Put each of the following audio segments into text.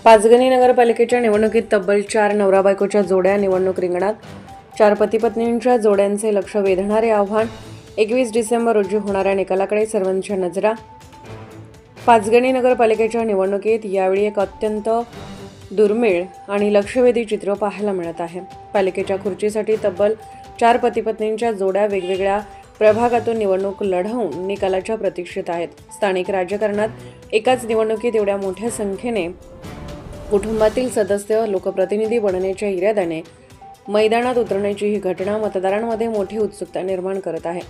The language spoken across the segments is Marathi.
पाचगणी नगरपालिकेच्या निवडणुकीत तब्बल 4 नवरा-बायकोच्या जोड्या निवडणूक रिंगणात. 4 पती-पत्नींच्या जोड्यांचे लक्ष वेधणारे आव्हान. 21 डिसेंबर रोजी होणाऱ्या निकालाकडे सर्वांच्या नजरा. पाचगणी नगरपालिकेच्या निवडणुकीत यावेळी एक अत्यंत दुर्मिळ आणि लक्षवेधी चित्र पाहायला मिळत आहे. पालिकेच्या खुर्चीसाठी तब्बल 4 पती-पत्नींच्या जोड्या वेगवेगळ्या प्रभागातून निवडणूक लढवून निकालाच्या प्रतीक्षेत आहेत. स्थानिक राजकारणात एकाच निवडणुकीत एवढ्या मोठ्या संख्येने कुटुंबातील सदस्य लोकप्रतिनिधी बनण्याच्या इराद्याने मैदानात उतरण्याची ही घटना मतदारांमध्ये मोठी उत्सुकता निर्माण करत आहे.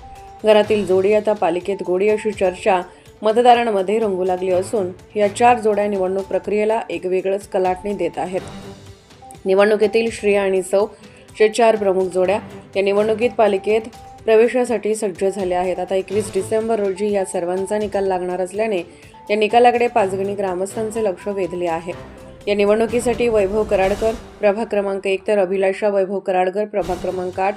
घरातील जोडी आता पालिकेत गोडी अशी चर्चा मतदारांमध्ये रंगू लागली असून या 4 जोड्या निवडणूक प्रक्रियेला एक वेगळंच कलाटणी देत आहेत. निवडणुकीतील श्रेया आणि सौ चे 4 प्रमुख जोड्या या निवडणुकीत पालिकेत प्रवेशासाठी सज्ज झाल्या आहेत. आता 21 डिसेंबर रोजी या सर्वांचा निकाल लागणार असल्याने या निकालाकडे पाचगणी ग्रामस्थांचे लक्ष वेधले आहे. या निवडणुकीसाठी वैभव कराडकर प्रभाग क्रमांक 1 तर अभिलाषा वैभव कराडकर प्रभाग क्रमांक 8,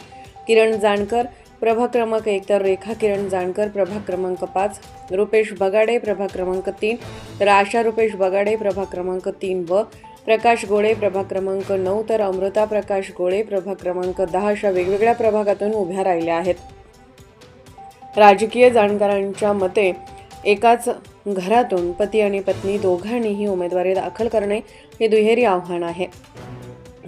किरण जानकर प्रभाग क्रमांक 1 तर रेखा किरण जानकर प्रभाग क्रमांक 5, रुपेश बगाडे प्रभाग क्रमांक 3 तर आशा रुपेश बगाडे प्रभाग क्रमांक 3 व प्रकाश गोळे प्रभाग क्रमांक 9 तर अमृता प्रकाश गोळे प्रभाग क्रमांक 10 अशा वेगवेगळ्या प्रभागातून उभ्या राहिल्या आहेत. राजकीय जाणकारांच्या मते एकाच घरातून पती आणि पत्नी दोघांनीही उमेदवारी दाखल करणे हे दुहेरी आव्हान आहे.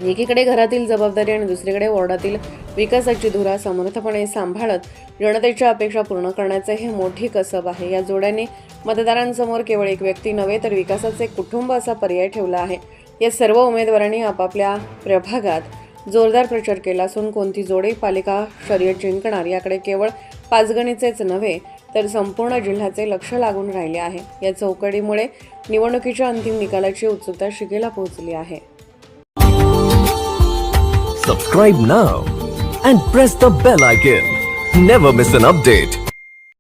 एकीकडे घरातील जबाबदारी आणि दुसरीकडे वॉर्डातील विकासाची धुरा समर्थपणे सांभाळत जनतेच्या अपेक्षा पूर्ण करण्याचे हे मोठी कसब आहे. या जोड्यांनी मतदारांसमोर केवळ एक व्यक्ती नव्हे तर विकासाचे कुटुंब असा पर्याय ठेवला आहे. या सर्व उमेदवारांनी आपापल्या प्रभागात जोरदार प्रचार केला असून कोणती जोडी पालिका शर्यत जिंकणार याकडे केवळ पाचगणीचेच नव्हे तर संपूर्ण जिल्ह्याचे लक्ष लागून राहिले आहे. या चौकडीमुळे निवडणुकीच्या अंतिम निकालाची उत्सुकता शिगेला पोहोचली आहे. Subscribe now and press the bell icon. Never miss an update.